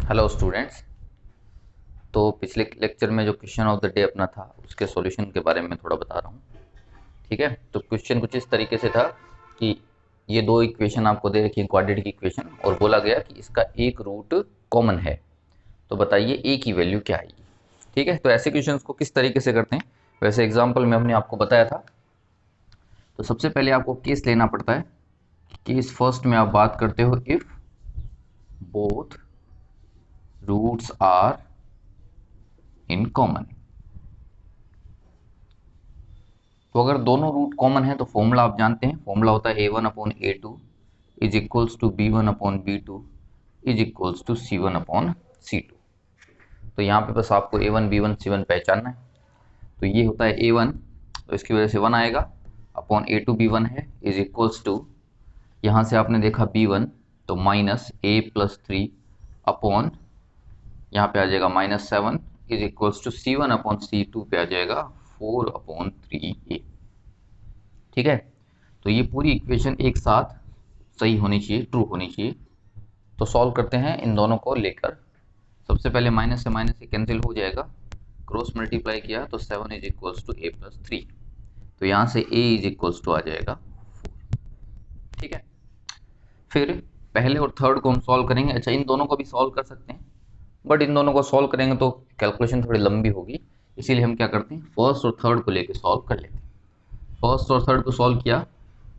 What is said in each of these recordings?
Hello students. तो पिछले lecture में जो क्वेश्चन ऑफ द डे अपना था उसके सॉल्यूशन के बारे में थोड़ा बता रहा हूँ। ठीक है, तो क्वेश्चन कुछ इस तरीके से था कि ये दो इक्वेशन आपको दे रखी है, क्वाड्रेटिक इक्वेशन, और बोला गया कि इसका एक रूट कॉमन है। तो बताइए ए की वैल्यू क्या आएगी। ठीक है, तो ऐसे क्वेश्चंस को किस तरीके से करते हैं, वैसे एग्जाम्पल में हमने आपको बताया था। तो सबसे पहले आपको केस लेना पड़ता है। केस फर्स्ट में आप बात करते हो if both roots are in common. तो अगर दोनों रूट कॉमन है तो फॉर्मूला आप जानते हैं, फॉर्मूला होता है a1/a2 is equals to b1/b2 is equals to c1/c2। तो यहाँ पे बस आपको a1 b1 c1 पहचानना है। तो ये होता है a1, तो इसकी वजह से 1 आएगा, अपॉन a2 b1 है इज इक्वल्स टू, यहाँ से आपने देखा b1 तो माइनस a+3 अपॉन, यहाँ पे आ जाएगा -7 इज इक्वल्स टू c1/c2 पे आ जाएगा 4/3a। ठीक है, तो ये पूरी इक्वेशन एक साथ सही होनी चाहिए, ट्रू होनी चाहिए। तो सॉल्व करते हैं इन दोनों को लेकर। सबसे पहले माइनस से माइनस से कैंसिल हो जाएगा, क्रॉस मल्टीप्लाई किया तो 7 इज इक्वल्स टू a+3। तो यहाँ से a इज इक्वल्स टू आ जाएगा 4। ठीक है, फिर पहले और थर्ड को हम सॉल्व करेंगे। अच्छा, इन दोनों को भी सॉल्व कर सकते हैं, बट इन दोनों को सॉल्व करेंगे तो कैलकुलेशन थोड़ी लंबी होगी, इसीलिए हम क्या करते हैं, फर्स्ट और थर्ड को लेकर सॉल्व कर लेते हैं। फर्स्ट और थर्ड को सॉल्व किया,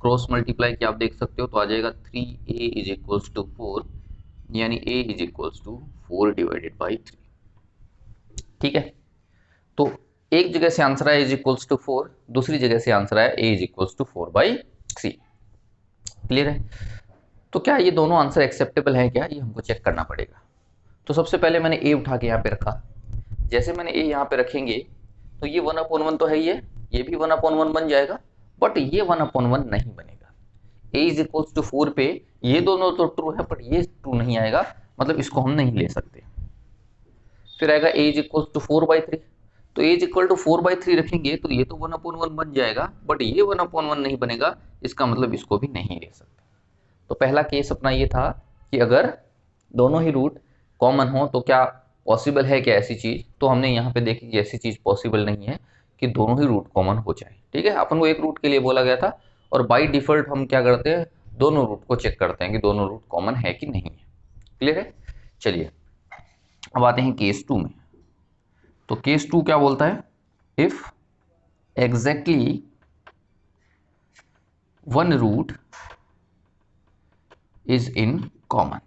क्रॉस मल्टीप्लाई किया, आप देख सकते हो तो आ जाएगा 3a इज इक्वल्स टू 4, यानी a इज इक्वल्स टू 4/3। ठीक है, तो एक जगह से आंसर आया इज इक्वल्स टू 4, दूसरी जगह से आंसर आया a is equals to 4/3। Clear है? तो क्या ये दोनों आंसर एक्सेप्टेबल है क्या, ये हमको चेक करना पड़ेगा। तो सबसे पहले मैंने a उठा के यहाँ पे रखा। जैसे मैंने a यहाँ पे रखेंगे तो ये 1/1 तो है ही है, ये भी 1/1 बन जाएगा, बट ये 1/1 नहीं बनेगा। a इज इक्वल्स टू 4 पे ये दोनों तो ट्रू है, बट ये ट्रू नहीं आएगा, मतलब इसको हम नहीं ले सकते। फिर आएगा a इज इक्वल्स टू 4/3, तो a इज इक्वल टू 4/3 रखेंगे तो ये तो 1/1 बन जाएगा, बट ये 1/1 नहीं बनेगा, इसका मतलब इसको भी नहीं ले सकते। तो पहला केस अपना ये था कि अगर दोनों ही रूट कॉमन हो तो क्या पॉसिबल है क्या ऐसी चीज। तो हमने यहाँ पे देखी कि ऐसी चीज पॉसिबल नहीं है कि दोनों ही रूट कॉमन हो जाए। ठीक है, अपन को एक रूट के लिए बोला गया था, और बाय डिफॉल्ट हम क्या करते हैं, दोनों रूट को चेक करते हैं कि दोनों रूट कॉमन है कि नहीं है। क्लियर है? चलिए अब आते हैं केस 2 में। तो केस 2 क्या बोलता है, if exactly one root is in common.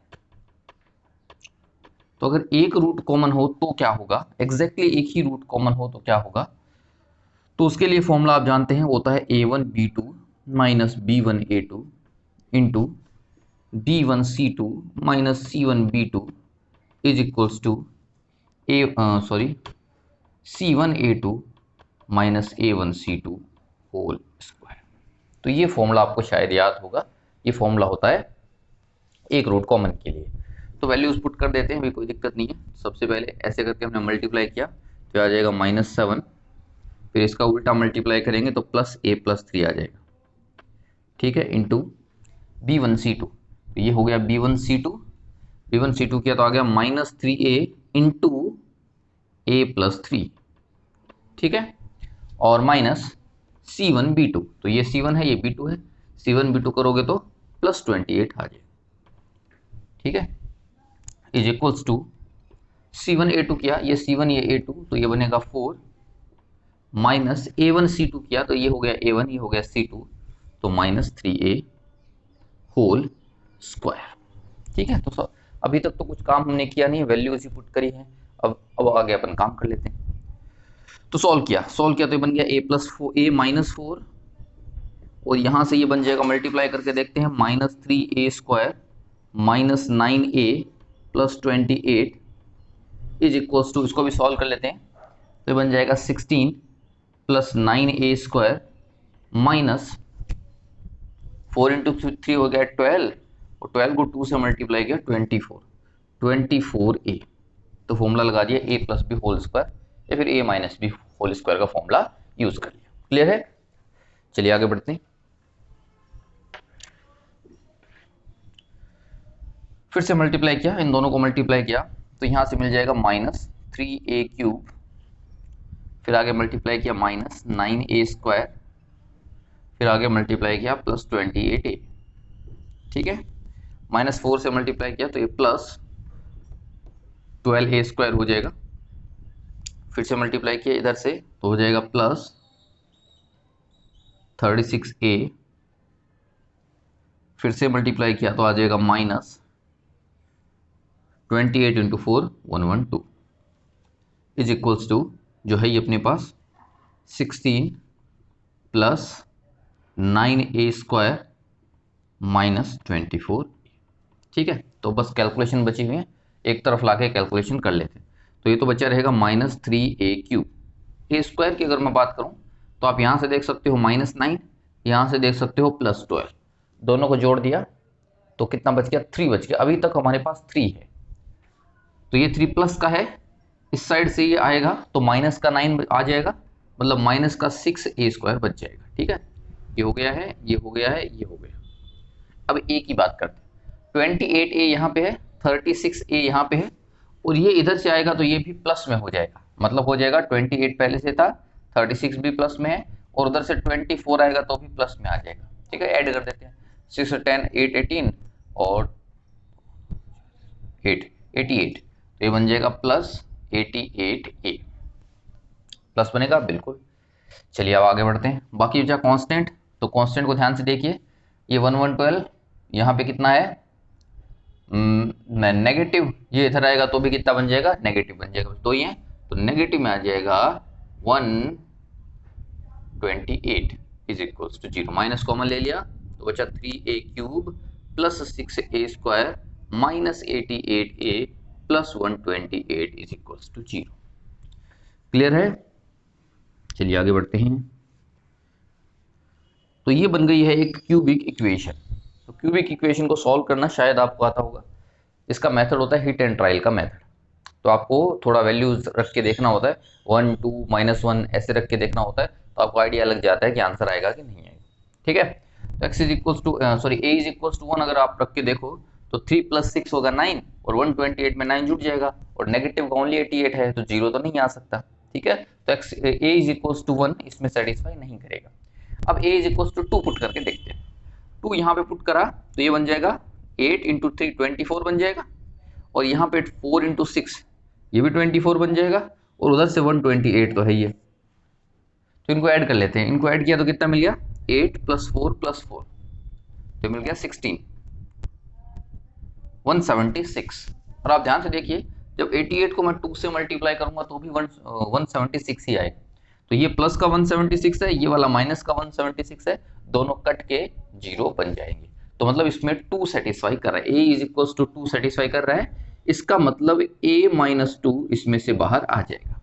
तो अगर एक रूट कॉमन हो तो क्या होगा, एग्जैक्टली एक ही रूट कॉमन हो तो क्या होगा। तो उसके लिए फॉर्मूला आप जानते हैं, होता है a1b2 minus b1a2 into d1c2 minus c1b2 is equals to c1a2 minus a1c2 whole square. तो ये फॉर्मूला आपको शायद याद होगा, ये फॉर्मूला होता है एक रूट कॉमन के लिए। तो वैल्यूज पुट कर देते हैं, अभी कोई दिक्कत नहीं है। सबसे पहले ऐसे करके हमने मल्टीप्लाई किया तो आ जाएगा -7, फिर इसका उल्टा मल्टीप्लाई करेंगे तो +a+3 आ जाएगा। ठीक है, इंटू b1c2, तो ये हो गया b1c2 किया तो आ गया -3a इंटू a+3। ठीक है, और माइनस c1b2, तो ये c1 है ये b2 है, c1b2 करोगे तो +28 आ जाएगा। ठीक है, इज इक्वल्स टू c1a2 किया, ये c1 ये a2 तो ये बनेगा 4, माइनस a1c2 किया तो ये हो गया a1 ये हो गया c2, तो -3a होल स्क्वायर। ठीक है, तो अभी तक तो कुछ काम हमने किया नहीं है, वैल्यूज ही पुट करी है। अब आगे अपन काम कर लेते हैं। तो सॉल्व किया तो ये बन गया a+4 और यहां से ये बन जाएगा, मल्टीप्लाई करके देखते हैं, -3a² minus 9a plus 28 is equals to, इसको भी सॉल्व कर लेते हैं। तो ये बन जाएगा 16 प्लस 9a² माइनस 4 इंटू 3 हो गया 12, और 12 को 2 से मल्टीप्लाई किया 24a। तो फॉर्मूला लगा दिया a+b होल स्क्वायर, या फिर a-b होल स्क्वायर का फॉर्मूला यूज कर लिया। क्लियर है? चलिए आगे बढ़ते हैं। फिर से मल्टीप्लाई किया, इन दोनों को मल्टीप्लाई किया तो यहाँ से मिल जाएगा -3a³, फिर आगे मल्टीप्लाई किया -9a², फिर आगे मल्टीप्लाई किया +28a। ठीक है, -4 से मल्टीप्लाई किया तो ये +12a² हो जाएगा, फिर से मल्टीप्लाई किया इधर से तो हो जाएगा +36a, फिर से मल्टीप्लाई किया तो आ जाएगा -28 × 4 112 इज इक्वल्स टू जो है ये अपने पास 16 + 9a² -24। ठीक है, तो बस कैलकुलेशन बची हुई है, एक तरफ लाके कैलकुलेशन कर लेते हैं। तो ये तो बचा रहेगा -3a³। a² की अगर मैं बात करूं तो आप यहां से देख सकते हो -9, यहां से देख सकते हो +12, दोनों को जोड़ दिया तो कितना बच गया, 3 बच गया। अभी तक हमारे पास 3 है, तो ये 3 प्लस का है, इस साइड से ये आएगा तो माइनस का 9 आ जाएगा, मतलब -6a² बच जाएगा। ठीक है, ये हो गया है, ये हो गया है, ये हो गया। अब a की बात करते हैं, 28a यहाँ पे है, 36a यहाँ पे है, और ये इधर से आएगा तो ये भी प्लस में हो जाएगा, मतलब हो जाएगा 28 पहले से था, 36 भी प्लस में है, और उधर से 24 आएगा तो भी प्लस में आ जाएगा। ठीक है, ऐड कर देते हैं, 6 और 10 8 18 और 8 88, तो ये बन जाएगा +88a, प्लस बनेगा बिल्कुल। चलिए अब आगे बढ़ते हैं। बाकी बचा कांस्टेंट, तो कांस्टेंट को ध्यान से देखिए, ये 1112 यहाँ पे कितना है नेगेटिव, ये इधर आएगा तो भी कितना बन जाएगा, नेगेटिव बन जाएगा, तो ये तो नेगेटिव में आ जाएगा 128 is equals to 0, minus common ले लिया तो बचा 3a³ + 6a² -88a + 128 is equals to 0। Clear है? चलिए आगे बढ़ते हैं। तो ये बन गई है एक क्यूबिक इक्वेशन। तो क्यूबिक इक्वेशन को सॉल्व करना शायद आपको आता होगा, इसका मेथड होता है हिट एंड ट्रायल का मेथड। तो आपको थोड़ा वैल्यूज रख के देखना होता है, 1 2 -1 ऐसे रख के देखना होता है, तो आपको आइडिया लग जाता है कि आंसर आएगा कि नहीं आएगा। ठीक है, तो x is equals to sorry a is equals to 1 अगर आप रख के देखो तो 3 + 6 होगा 9, और 128 में 9 जुड़ जाएगा, और नेगेटिव का ओनली 88 है तो 0 तो नहीं आ सकता। ठीक है, तो a इज इक्वल्स टू 1 इसमें सेटिस्फाई नहीं करेगा। अब a is equals to 2 put करके देखते हैं। 2 यहाँ पे पुट करा तो ये बन जाएगा 8 × 3 24 बन जाएगा, और यहाँ पे 4 × 6 ये भी 24 बन जाएगा, और उधर से 128 तो है ये, तो इनको ऐड कर लेते हैं। इनको ऐड किया तो कितना मिल गया, 8 + 4 + 4 तो मिल गया 16, 176। और आप ध्यान से देखिए, जब 88 को मैं 2 से मल्टीप्लाई करूंगा तो भी 176 ही आएगा। तो ये प्लस का 176 है, ये वाला माइनस का 176 है, दोनों कट के 0 बन जाएंगे। तो मतलब इसमें 2 सेटिस्फाई कर रहा है, a is equals to 2 satisfy कर रहा है, इसका मतलब a - 2 इसमें से बाहर आ जाएगा।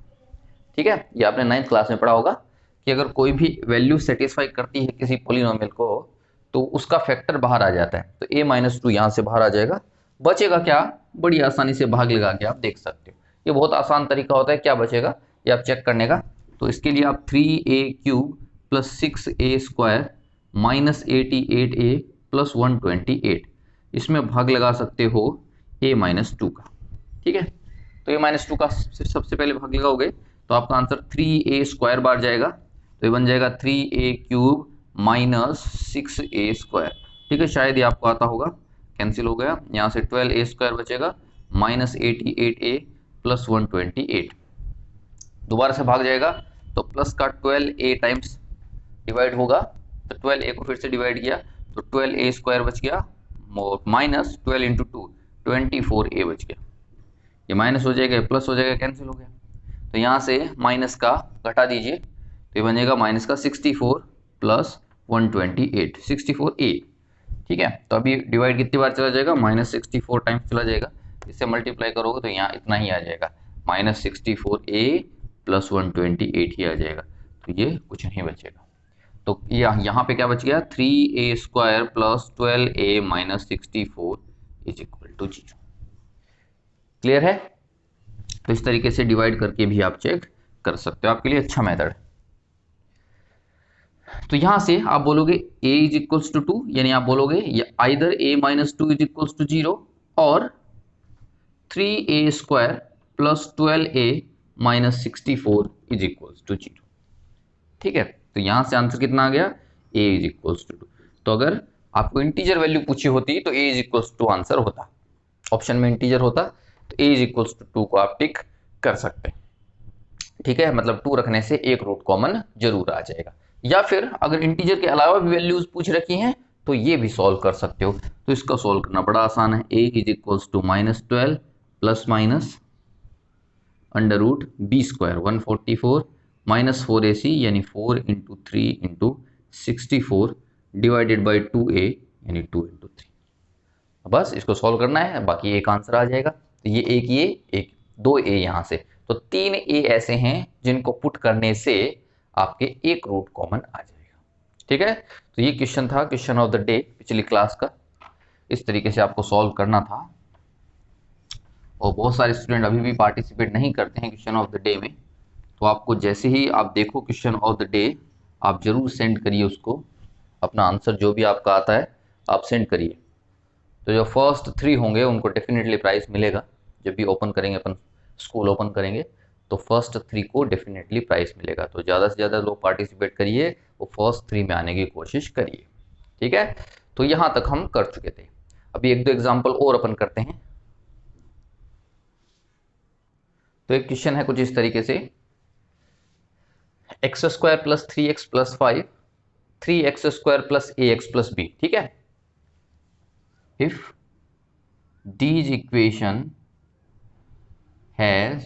ठीक है, ये आपने 9th क्लास में पढ़ा होगा कि अगर कोई भी वैल्यू सेटिस्फाई करती है किसी पॉलिनोमियल को तो उसका फैक्टर बाहर आ जाता है, तो a - 2 यहाँ से बाहर आ जाएगा। बचेगा क्या, बड़ी आसानी से भाग लगा के आप देख सकते हो, ये बहुत आसान तरीका होता है। क्या बचेगा ये आप चेक करने का, तो इसके लिए आप 3a³ + 6a² -88a + 128 इसमें भाग लगा सकते हो a - 2 का। ठीक है, तो a - 2 का सबसे पहले भाग लगाओगे तो आपका आंसर 3a² बार जाएगा, तो ये बन जाएगा 3a³ - 6a²। ठीक है, शायद ये आपको आता होगा, कैंसिल हो गया, यहाँ से 12a² बचेगा -88a + 128, दोबारा से भाग जाएगा तो प्लस का 12a टाइम्स डिवाइड होगा, तो 12a को फिर से डिवाइड किया तो 12a² बच गया, माइनस 12 × 2 24a बच गया, ये माइनस हो जाएगा, प्लस हो जाएगा, कैंसिल हो गया। तो यहाँ से माइनस का घटा दीजिए तो ये बनेगा -64 + 128 64a। ठीक है, तो अभी डिवाइड कितनी बार चला जाएगा, -64 टाइम्स चला जाएगा, इससे मल्टीप्लाई करोगे तो यहाँ इतना ही आ जाएगा, -64a + 128 ही आ जाएगा, तो ये कुछ नहीं बचेगा। तो यहाँ पे क्या बच गया, 3a² + 12a - 64 is equal to 0। Clear है? तो इस तरीके से डिवाइड करके भी आप चेक कर सकते हो, आपके लिए अच्छा मेथड है। तो यहां से आप बोलोगे a इज इक्वल्स टू 2, यानी आप बोलोगे either a - 2 is equals to 0 और 3a² plus 12a minus 64 is equals to 0। ठीक है, तो यहां से आंसर कितना आ गया, a इज इक्वल्स टू 2। तो अगर आपको इंटीजर वैल्यू पूछी होती तो a is equals to answer होता, ऑप्शन में इंटीजर होता तो a इज इक्वल्स टू 2 को आप टिक कर सकते हैं। ठीक है, मतलब 2 रखने से एक रूट कॉमन जरूर आ जाएगा। या फिर अगर इंटीजर के अलावा भी वैल्यूज पूछ रखी हैं तो ये भी सॉल्व कर सकते हो। तो इसका सॉल्व करना बड़ा आसान है। a is equals to -12 plus minus under root b² 144 minus 4ac यानी 4 into 3 into 64 divided by 2a यानी 2 इंटू 3। बस इसको सॉल्व करना है, बाकी एक आंसर आ जाएगा। तो ये एक 2a यहाँ से, तो 3a ऐसे हैं जिनको पुट करने से आपके एक रूट कॉमन आ जाएगा। ठीक है, तो ये क्वेश्चन था, क्वेश्चन ऑफ द डे पिछली क्लास का। इस तरीके से आपको सॉल्व करना था। और बहुत सारे स्टूडेंट अभी भी पार्टिसिपेट नहीं करते हैं क्वेश्चन ऑफ द डे में, तो आपको जैसे ही आप देखो क्वेश्चन ऑफ द डे आप जरूर सेंड करिए उसको, अपना आंसर जो भी आपका आता है आप सेंड करिए। तो जो फर्स्ट 3 होंगे उनको डेफिनेटली प्राइस मिलेगा। जब भी ओपन करेंगे अपन, स्कूल ओपन करेंगे तो फर्स्ट 3 को डेफिनेटली प्राइस मिलेगा। तो ज़्यादा से ज़्यादा लोग पार्टिसिपेट करिए, वो फर्स्ट 3 में आने की कोशिश करिए। ठीक है, तो यहाँ तक हम कर चुके थे। अभी 1-2 एग्जाम्पल और अपन करते हैं। तो एक क्वेश्चन है कुछ इस तरीके से, x² plus 3x plus 5 3x² plus ax plus b। ठीक है, if these equation has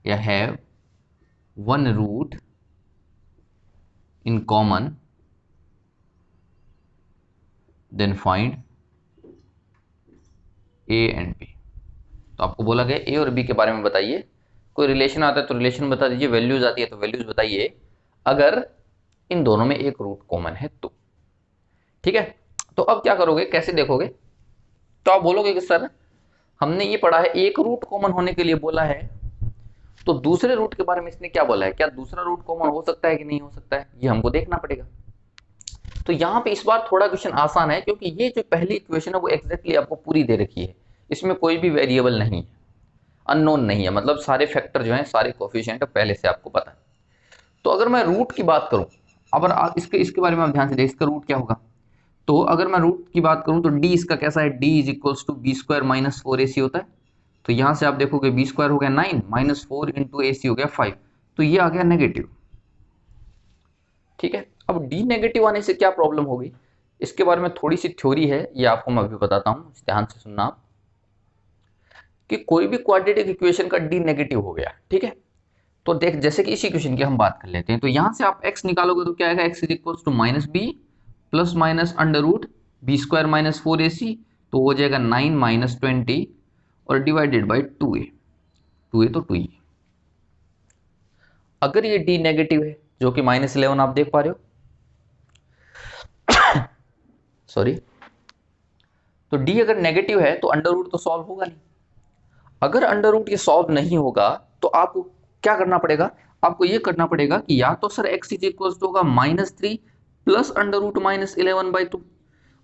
या have one root in common then find a and b। तो आपको बोला गया a और b के बारे में बताइए, कोई रिलेशन आता है तो रिलेशन बता दीजिए, वैल्यूज आती है तो वैल्यूज बताइए, अगर इन दोनों में एक रूट कॉमन है तो। ठीक है, तो अब क्या करोगे, कैसे देखोगे, तो आप बोलोगे कि सर हमने ये पढ़ा है एक रूट कॉमन होने के लिए बोला है, तो दूसरे रूट के बारे में इसने क्या बोला है, क्या दूसरा रूट कॉमन हो सकता है कि नहीं हो सकता है, ये हमको देखना पड़ेगा। तो यहाँ पे इस बार थोड़ा क्वेश्चन आसान है, क्योंकि ये जो पहली इक्वेशन है वो एग्जैक्टली आपको पूरी दे रखी है, इसमें कोई भी वेरिएबल नहीं है, अननोन नहीं है, मतलब सारे फैक्टर जो हैं, सारे कोफिशिएंट पहले से आपको पता है। तो अगर मैं रूट की बात करूं, अगर आप इसके बारे में आप ध्यान से देखिए, इसका रूट क्या होगा। तो अगर मैं रूट की बात करूं तो d इसका कैसा है, d is equals to b² minus 4ac होता है। तो यहां से आप देखोगे b² हो गया 9 माइनस 4 इंटू ac हो गया 5, तो ये आ गया नेगेटिव। ठीक है, अब d नेगेटिव आने से क्या प्रॉब्लम होगी, इसके बारे में थोड़ी सी थ्योरी है, ये आपको मैं अभी बताता हूं, ध्यान से सुनना आप। कि कोई भी क्वाड्रेटिक इक्वेशन का d नेगेटिव हो गया, ठीक है, तो देख जैसे कि इसी क्वेश्चन की हम बात कर लेते हैं, तो यहां से आप x निकालोगे तो क्या आएगा, x is equals to minus B plus minus under root b² minus 4ac, तो हो जाएगा 9 माइनस 20 और डिवाइडेड बाई 2a, 2a तो 2a। अगर ये d नेगेटिव है, जो कि -11 आप देख पा रहे हो, सॉरी, तो d अगर नेगेटिव है तो अंडर रूट तो सॉल्व होगा नहीं। अगर अंडर रूट ये सॉल्व नहीं होगा तो आपको क्या करना पड़ेगा, आपको ये करना पड़ेगा कि या तो sir x is equal to होगा -3 प्लस अंडर रूट -11/2,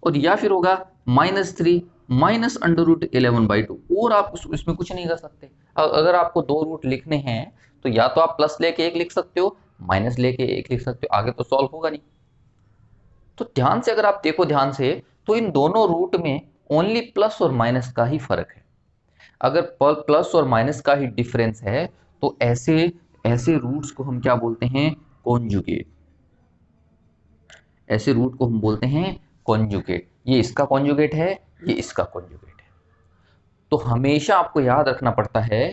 और या फिर होगा -3 माइनस अंडर रूट 11/2, और आप इसमें कुछ नहीं कर सकते। अगर आपको 2 रूट लिखने हैं तो या तो आप प्लस लेके 1 लिख सकते हो, माइनस लेके 1 लिख सकते हो, आगे तो सॉल्व होगा नहीं। तो ध्यान से अगर आप देखो ध्यान से, तो इन दोनों रूट में ओनली प्लस और माइनस का ही फर्क है। अगर प्लस और माइनस का ही डिफरेंस है तो ऐसे रूट्स को हम क्या बोलते हैं, कॉन्जुगेट। ऐसे रूट को हम बोलते हैं कॉन्जुगेट। ये इसका कॉन्जुगेट है, ये इसका कॉन्जुगेट है। तो हमेशा आपको याद रखना पड़ता है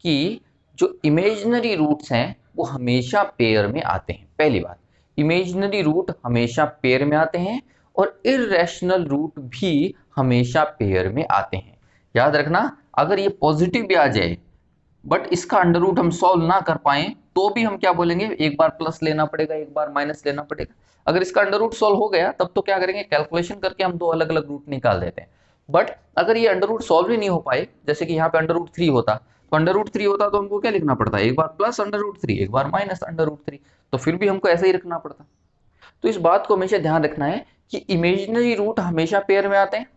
कि जो इमेजिनरी रूट्स हैं वो हमेशा पेयर में आते हैं। पहली बात, इमेजिनरी रूट हमेशा पेयर में आते हैं, और इर्रेशनल रूट भी हमेशा पेयर में आते हैं। याद रखना, अगर ये पॉजिटिव भी आ जाए बट इसका अंडर रूट हम सॉल्व ना कर पाए तो भी हम क्या बोलेंगे, एक बार प्लस लेना पड़ेगा, एक बार माइनस लेना पड़ेगा। अगर इसका अंडर रूट सॉल्व हो गया तब तो क्या करेंगे, कैलकुलेशन करके हम 2 अलग अलग रूट निकाल देते हैं। बट अगर ये अंडर रूट सॉल्व ही नहीं हो पाए, जैसे कि यहाँ पे अंडर रूट 3 होता, तो अंडर रूट 3 होता तो हमको क्या लिखना पड़ता, एक बार प्लस अंडर रूट 3, एक बार माइनस अंडर रूट 3, तो फिर भी हमको ऐसे ही रखना पड़ता। तो इस बात को हमेशा ध्यान रखना है कि इमेजिनरी रूट हमेशा पेयर में आते हैं,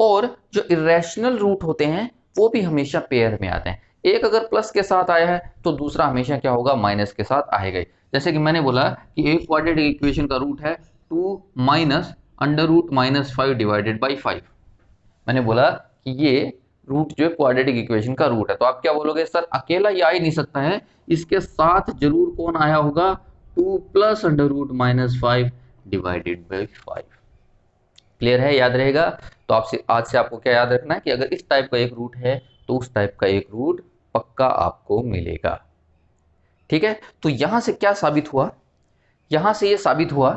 और जो इरेशनल रूट होते हैं वो भी हमेशा पेयर में आते हैं। एक अगर प्लस के साथ आया है तो दूसरा हमेशा क्या होगा, माइनस के साथ आएगा ही। जैसे कि मैंने बोला कि एक क्वाड्रेटिक इक्वेशन का रूट है 2 minus under root minus 5 divided by 5। मैंने बोला कि ये रूट जो है क्वाड्रेटिक इक्वेशन का रूट है, तो आप क्या बोलोगे, सर अकेला ये आ ही नहीं सकता है, इसके साथ जरूर कौन आया होगा, 2 plus under root minus 5 divided by 5। Clear है, याद रहेगा। तो आपसे आज से आपको क्या याद रखना है कि अगर इस टाइप का एक रूट है तो उस टाइप का एक रूट पक्का आपको मिलेगा। ठीक है, तो यहां से क्या साबित हुआ, यहां से ये साबित हुआ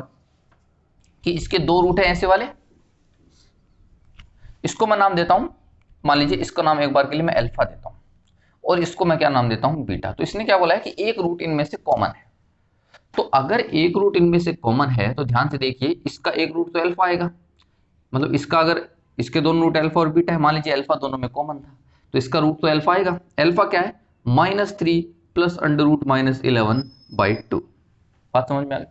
कि इसके दो रूट हैं ऐसे वाले। इसको मैं नाम देता हूं, मान लीजिए इसका नाम एक बार के लिए मैं अल्फा देता हूं, और इसको मैं क्या नाम देता हूं, बीटा। तो इसने क्या बोला है कि एक रूट इनमें से कॉमन है। तो अगर एक रूट इनमें से कॉमन है तो ध्यान से देखिए, इसका एक रूट तो अल्फा आएगा, मतलब इसका अगर इसके दोनों रूट अल्फा और बीटा है, मान लीजिए अल्फा दोनों में कॉमन था, तो इसका रूट तो अल्फा आएगा। अल्फा क्या है, -3 प्लस अंडर रूट -11/2। बात समझ में आ गई।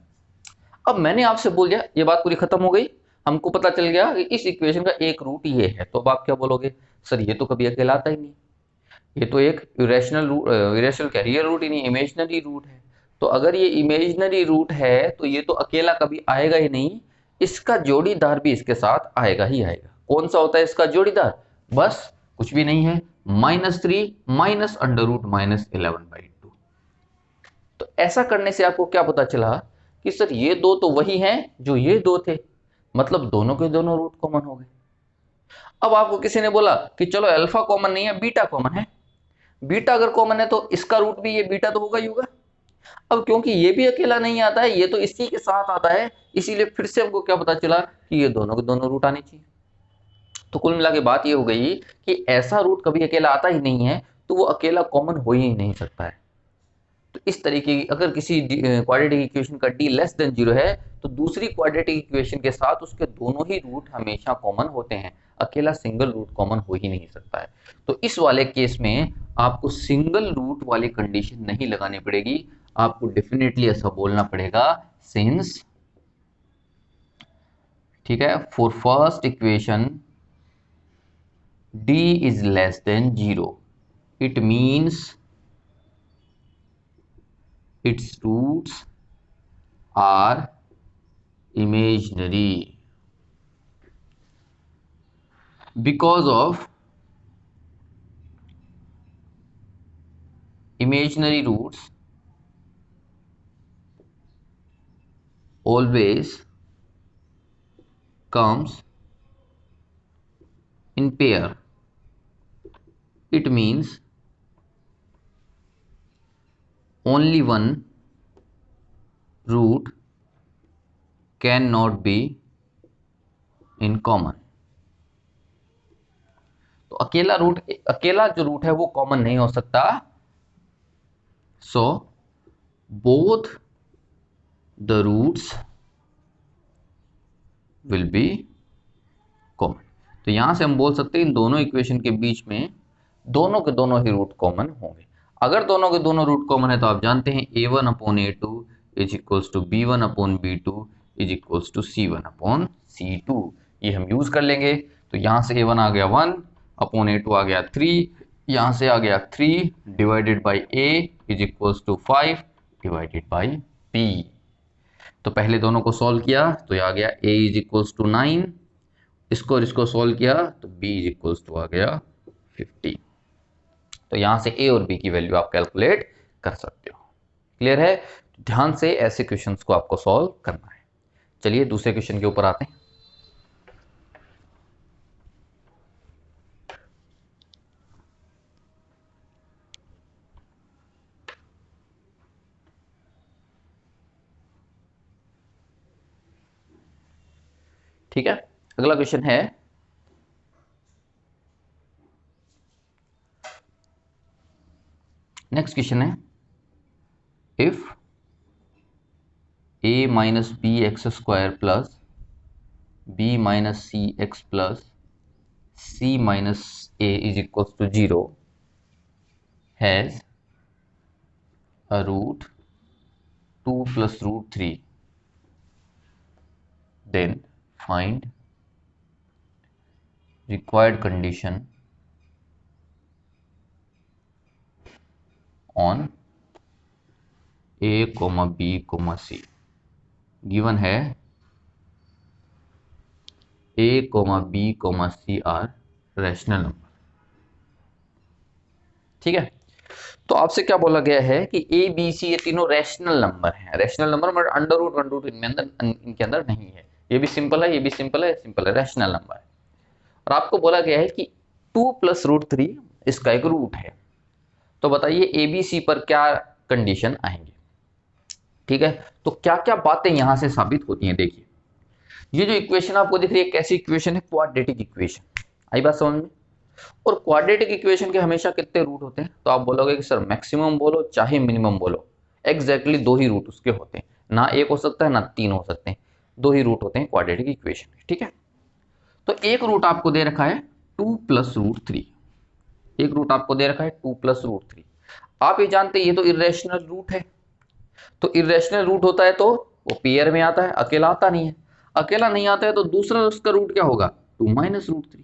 अब मैंने आपसे बोल दिया, ये बात पूरी खत्म हो गई, हमको पता चल गया कि इस इक्वेशन का एक रूट ये है। तो अब आप क्या बोलोगे, सर ये तो कभी अकेला आता ही नहीं, ये तो एक इरेशनल रूट, इरेशनल क्या, रियल रूट ही नहीं, इमेजिनरी रूट है। तो अगर ये इमेजिनरी रूट है तो ये तो अकेला कभी आएगा ही नहीं, इसका जोड़ीदार भी इसके साथ आएगा ही आएगा। कौन सा होता है इसका जोड़ीदार, बस कुछ भी नहीं है, -3 माइनस अंडर रूट -11/2। तो ऐसा करने से आपको क्या पता चला कि सर ये दो तो वही हैं जो ये दो थे, मतलब दोनों के दोनों रूट कॉमन हो गए। अब आपको किसी ने बोला कि चलो अल्फा कॉमन नहीं है, बीटा कॉमन है। बीटा अगर कॉमन है तो इसका रूट भी ये बीटा तो होगा ही होगा। अब क्योंकि ये भी अकेला नहीं आता है, ये तो इसी के साथ आता है, इसीलिए फिर से हमको क्या पता चला कि ये दोनों के दोनों रूट आने चाहिए। तो कुल मिला के बात ये हो गई कि ऐसा रूट कभी अकेला आता ही नहीं है, तो वो अकेला कॉमन हो ही नहीं सकता है। तो इस तरीके की अगर किसी क्वाड्रेटिक इक्वेशन का d लेस देन 0 है तो दूसरी क्वाड्रेटिक इक्वेशन के साथ उसके दोनों ही रूट हमेशा कॉमन होते हैं, अकेला सिंगल रूट कॉमन हो ही नहीं सकता है। तो इस वाले केस में आपको सिंगल रूट वाली कंडीशन नहीं लगानी पड़ेगी, आपको डेफिनेटली ऐसा बोलना पड़ेगा सिंस, ठीक है, for first equation d is less than 0 it means its roots are imaginary because of imaginary roots always comes in pair. It means only one root cannot be in common. तो अकेला जो root है वो common नहीं हो सकता। So both the roots will be common. तो यहां से हम बोल सकते हैं इन दोनों इक्वेशन के बीच में दोनों के दोनों ही रूट कॉमन होंगे। अगर दोनों के दोनों रूट कॉमन है तो आप जानते हैं a1/a2 is equals to b1/b2 is equals to c1/c2। ये हम यूज कर लेंगे। तो यहां से a1 आ गया 1/a2 आ गया 3, यहां से आ गया 3 divided by a is equals to 5 divided by b। तो पहले दोनों को सॉल्व किया तो ये आ गया a इज इक्वल्स टू 9, इसको और इसको सॉल्व किया तो b इज इक्वल्स टू आ गया 50। तो यहां से a और b की वैल्यू आप कैलकुलेट कर सकते हो। क्लियर है, ध्यान से ऐसे क्वेश्चंस को आपको सॉल्व करना है। चलिए दूसरे क्वेश्चन के ऊपर आते हैं। ठीक है, अगला क्वेश्चन है नेक्स्ट क्वेश्चन है if a minus B X square plus b minus C X plus c minus a is equal to 0 has a root 2 plus root 3, then find required condition on A comma B comma C, given है A comma B comma C are rational number. ठीक है, तो आपसे क्या बोला गया है कि ए बी सी ये तीनों रैशनल नंबर हैं। रैशनल नंबर मतलब अंडर रूट वन रूट इनके अंदर नहीं है। ये भी सिंपल है, ये भी सिंपल है, सिंपल है, रैशनल नंबर है। और आपको बोला गया है कि 2 + √3 इसका एक रूट है। तो बताइए ए बी सी पर क्या कंडीशन आएंगे। ठीक है, तो क्या क्या बातें यहां से साबित होती हैं। देखिए, ये जो इक्वेशन आपको दिख रही है कैसी इक्वेशन है, क्वाड्रेटिक इक्वेशन। आई बात समझ में। और क्वाड्रेटिक इक्वेशन के हमेशा कितने रूट होते हैं, तो आप बोलोगे कि सर मैक्सिमम बोलो चाहे मिनिमम बोलो, एग्जैक्टली 2 ही रूट उसके होते हैं, ना 1 हो सकता है ना 3 हो सकते हैं, 2 ही रूट होते हैं क्वाड्रेटिक इक्वेशन। ठीक है, तो एक रूट आपको दे रखा है 2 + √3, एक रूट आपको दे रखा है 2 + √3। आप ये जानते हैं ये तो इर्रेशनल रूट है, तो इर्रेशनल रूट होता है तो वो पेयर में आता है, अकेला आता नहीं है। अकेला नहीं आता है तो दूसरा उसका रूट क्या होगा, 2 - √3।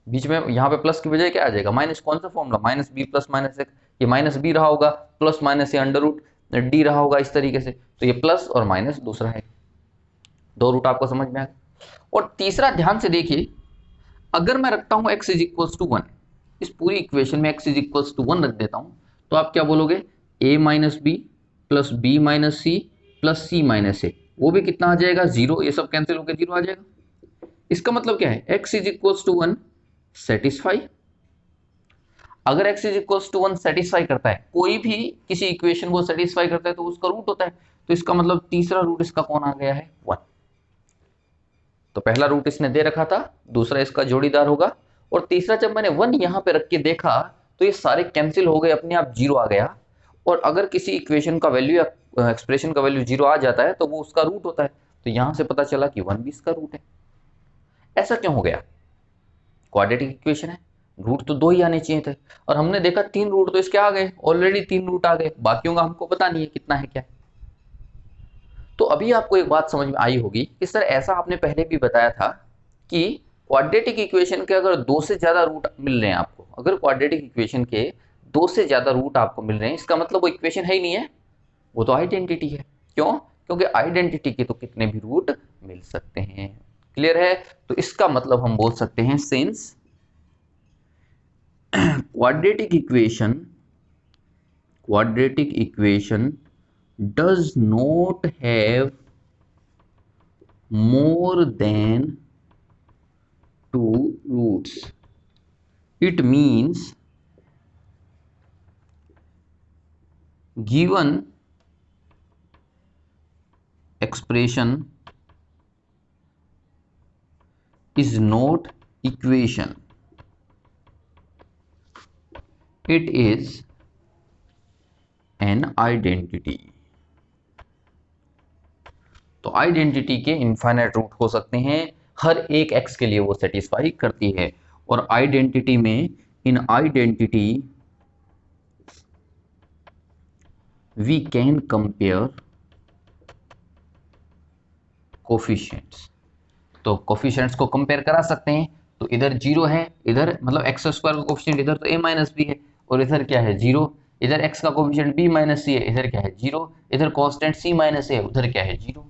बीच में यहाँ पे प्लस की बजाय क्या आ जाएगा, माइनस। कौन सा फॉर्मूला, -b + -1, ये -b रहा होगा, प्लस माइनस ये √d रहा होगा, इस तरीके से। तो ये प्लस और माइनस दूसरा है, 2 रूट आपको समझ में आ गया। और तीसरा ध्यान से देखिए, अगर मैं रखता हूं x = 1, इस पूरी इक्वेशन में x = 1 रख देता हूं, तो आप क्या बोलोगे, a - b + b - c + c - a, वो भी कितना आ जाएगा, 0। ये सब कैंसिल होकर 0 आ जाएगा। इसका मतलब क्या है, x = 1 सेटिस्फाई। अगर x = 1 सेटिस्फाई करता है, कोई भी किसी इक्वेशन को सेटिस्फाई करता है तो उसका रूट होता है। तो इसका मतलब तीसरा रूट इसका कौन आ गया है, 1। तो पहला रूट इसने दे रखा था, दूसरा इसका जोड़ीदार होगा, और तीसरा जब मैंने 1 यहां पे रख के देखा तो ये सारे कैंसिल हो गए, अपने आप 0 आ गया। और अगर किसी इक्वेशन का वैल्यू या एक्सप्रेशन का वैल्यू 0 आ जाता है तो वो उसका रूट होता है। तो यहां से पता चला कि 1 भी इसका रूट है। ऐसा क्यों हो गया, क्वाड्रेटिक इक्वेशन है, रूट तो 2 ही आने चाहिए थे, और हमने देखा 3 रूट तो इसके आ गए, ऑलरेडी 3 रूट आ गए, बाकियों का हमको पता नहीं है कितना है क्या है। तो अभी आपको एक बात समझ में आई होगी कि सर ऐसा आपने पहले भी बताया था कि क्वाड्रेटिक इक्वेशन के अगर 2 से ज्यादा रूट मिल रहे हैं आपको, अगर क्वाड्रेटिक इक्वेशन के 2 से ज्यादा रूट आपको मिल रहे हैं, इसका मतलब वो इक्वेशन है ही नहीं है, वो तो आइडेंटिटी है। क्यों, क्योंकि आइडेंटिटी के तो कितने भी रूट मिल सकते हैं। क्लियर है, तो इसका मतलब हम बोल सकते हैं since quadratic equation does not have more than 2 roots, it means given expression is not equation, it is an identity। तो आइडेंटिटी के इनफाइनाइट रूट हो सकते हैं, हर एक x के लिए वो सेटिस्फाई करती है। और आइडेंटिटी में, in identity we can compare coefficients. तो कोफिशिएंट्स को कंपेयर करा सकते हैं। तो इधर 0 है, इधर मतलब x² का कोफिशिएंट इधर तो a - b है, और इधर क्या है 0, इधर x का कोफिशिएंट b - c है, इधर क्या है 0, इधर कांस्टेंट c - a है, उधर क्या है 0।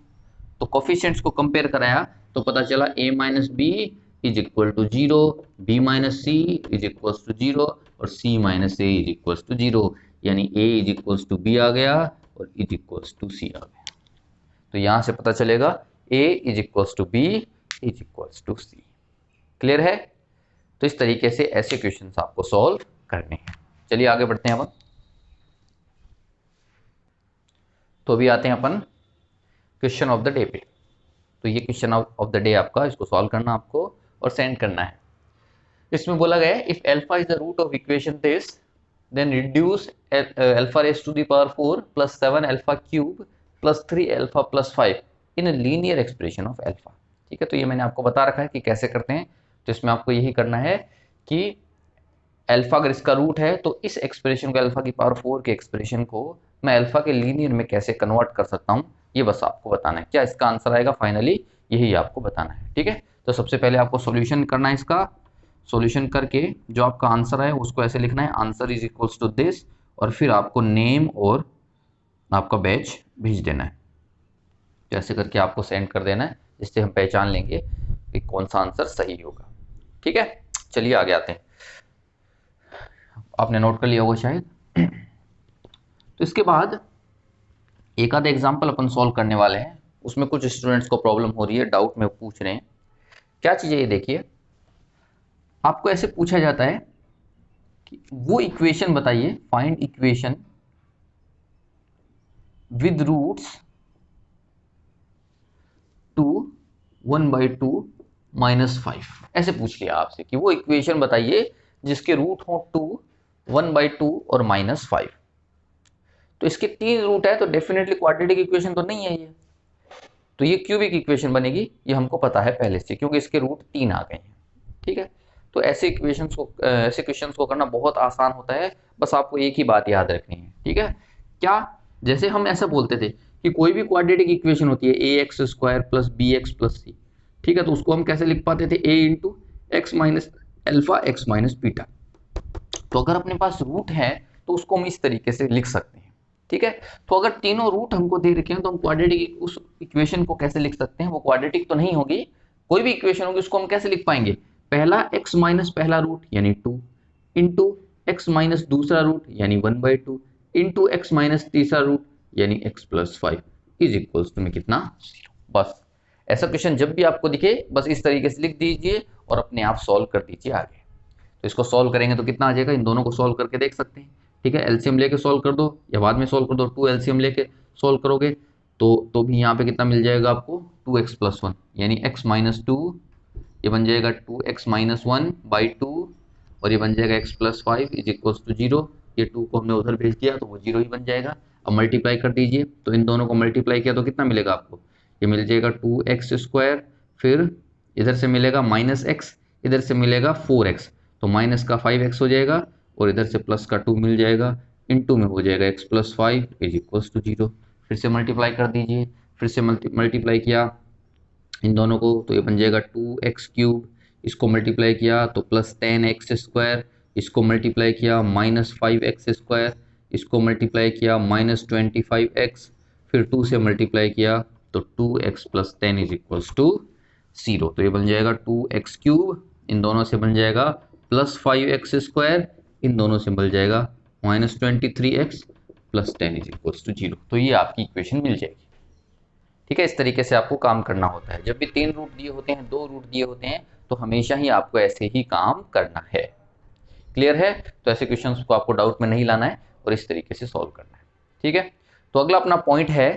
तो कोफिशिएंट्स को कंपेयर कराया तो पता चला a - b = 0, b - c = 0 और c - a = 0, यानी a = b आ गया और = c आ गया। तो यहां से पता चलेगा a = b = c। क्लियर है। तो इस तरीके से ऐसे क्वेश्चंस आपको सॉल्व करने हैं। चलिए आगे बढ़ते हैं अपन। तो अभी आते हैं अपन क्वेश्चन ऑफ द डे पे। तो ये क्वेश्चन ऑफ द डे आपका, इसको सॉल्व करना आपको और सेंड करना है। इसमें बोला गया है if alpha is the root of equation this then reduce alpha raise to the power 4 + 7 alpha cube + 3 alpha + 5 in a linear expression of alpha. ठीक है, तो ये मैंने आपको बता रखा है कि कैसे करते हैं। तो इसमें आपको यही करना है कि अल्फा अगर इसका रूट है तो इस एक्सप्रेशन को, अल्फा की पावर 4 के एक्सप्रेशन को मैं अल्फा के लीनियर में कैसे कन्वर्ट कर सकता हूं, ये बस आपको बताना है। क्या इसका आंसर आएगा फाइनली, यही आपको बताना है। ठीक है, तो सबसे पहले आपको सॉल्यूशन करना है। इसका सॉल्यूशन करके जो आपका आंसर है उसको ऐसे लिखना है, answer is equals to this, और फिर आपको नेम और आपका बैच भेज देना है। तो ऐसे करके आपको सेंड कर देना है, जिससे हम पहचान लेंगे कि कौन सा आंसर सही होगा। ठीक है, चलिए आगे आते हैं। आपने नोट कर लिया होगा शायद। तो इसके बाद एक आधा एग्जाम्पल अपन सॉल्व करने वाले हैं। उसमें कुछ स्टूडेंट्स को प्रॉब्लम हो रही है, डाउट में पूछ रहे हैं। क्या चीज़ है ये देखिए, आपको ऐसे पूछा जाता है कि वो इक्वेशन बताइए, फाइंड इक्वेशन विद रूट्स 2 1/2 -5। ऐसे पूछ लिया आपसे कि वो इक्वेशन बताइए जिसके रूट हो 2 1/2 और -5। तो इसके 3 रूट है, तो डेफिनेटली क्वाड्रेटिक इक्वेशन तो नहीं है ये। तो ये क्यूबिक इक्वेशन बनेगी, ये हमको पता है पहले से, क्योंकि इसके रूट 3 आ गए हैं। ठीक है, तो ऐसे क्वेश्चंस को करना बहुत आसान होता है। बस आपको एक ही बात याद रखनी है। ठीक है, क्या, जैसे हम ऐसा बोलते थे कि कोई भी क्वाड्रेटिक इक्वेशन होती है ax² + bx + c। ठीक है, तो उसको हम कैसे लिख पाते थे, a × x - alpha x - beta. तो अगर अपने पास रूट है तो उसको हम इस तरीके से लिख सकते हैं। ठीक है, तो अगर तीनों रूट हमको दे रखे हैं तो हम क्वाड्रेटिक उस इक्वेशन को कैसे लिख सकते हैं। वो क्वाड्रेटिक तो नहीं होगी, कोई भी इक्वेशन होगी उसको हम कैसे लिख पाएंगे, पहला x माइनस पहला रूट यानी 2 इंटू x माइनस दूसरा रूट यानी 1/2 इंटू x माइनस तीसरा रूट यानी x + 5 इज इक्वल्स टू में कितना, 0। बस ऐसा क्वेश्चन जब भी आपको दिखे बस इस तरीके से लिख दीजिए और अपने आप सॉल्व कर दीजिए आगे। तो इसको सॉल्व करेंगे तो कितना आ जाएगा, इन दोनों को सॉल्व करके देख सकते हैं। ठीक है, एलसीएम लेके सॉल्व कर दो या बाद में सॉल्व कर दो। 2 एलसीएम लेके सॉल्व करोगे तो भी यहाँ पे कितना मिल जाएगा आपको, 2x + 1 यानी x - 2, ये बन जाएगा 2x - 1/2 और ये बन जाएगा x + 5 इज इक्वल्स टू 0। ये 2 को हमने उधर भेज दिया तो वो 0 ही बन जाएगा। अब मल्टीप्लाई कर दीजिए, तो इन दोनों को मल्टीप्लाई किया तो कितना मिलेगा आपको, ये मिल जाएगा 2x², फिर इधर से मिलेगा -x, इधर से मिलेगा 4x, तो माइनस का 5x हो जाएगा और इधर से प्लस का 2 मिल जाएगा, इनटू में हो जाएगा x + 5 इज इक्वल्स टू 0। फिर से मल्टीप्लाई कर दीजिए, फिर से मल्टीप्लाई किया इन दोनों को तो ये बन जाएगा 2x³, इसको मल्टीप्लाई किया तो +10x², इसको मल्टीप्लाई किया -5x², इसको मल्टीप्लाई किया -25x, फिर 2 से मल्टीप्लाई किया तो 2x + 10 इज इक्वल्स टू 0। तो ये बन जाएगा 2x³, इन दोनों से बन जाएगा +5x², इन दोनों से बन जाएगा -23x + 10 इज इक्वल्स टू 0। तो ये आपकी इक्वेशन मिल जाएगी। ठीक है, इस तरीके से आपको काम करना होता है। जब भी 3 रूट दिए होते हैं, 2 रूट दिए होते हैं, तो हमेशा ही आपको ऐसे ही काम करना है। क्लियर है, तो ऐसे क्वेश्चंस को आपको डाउट में नहीं लाना है और इस तरीके से सॉल्व करना है। ठीक है, तो अगला अपना पॉइंट है,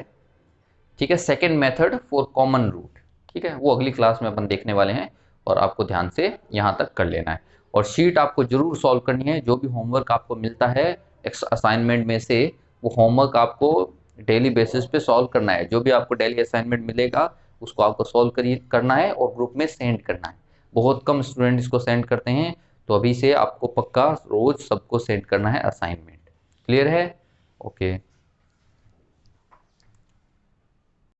ठीक है, second method for common root. ठीक है, वो अगली क्लास में अपन देखने वाले हैं और आपको ध्यान से यहाँ तक कर लेना है। और शीट आपको जरूर सॉल्व करनी है। जो भी होमवर्क आपको मिलता है असाइनमेंट में से, वो होमवर्क आपको डेली बेसिस पे सॉल्व करना है। जो भी आपको डेली असाइनमेंट मिलेगा उसको आपको सॉल्व करना है और ग्रुप में सेंड करना है। बहुत कम स्टूडेंट इसको सेंड करते हैं, तो अभी से आपको पक्का रोज सबको सेंड करना है असाइनमेंट। क्लियर है, ओके।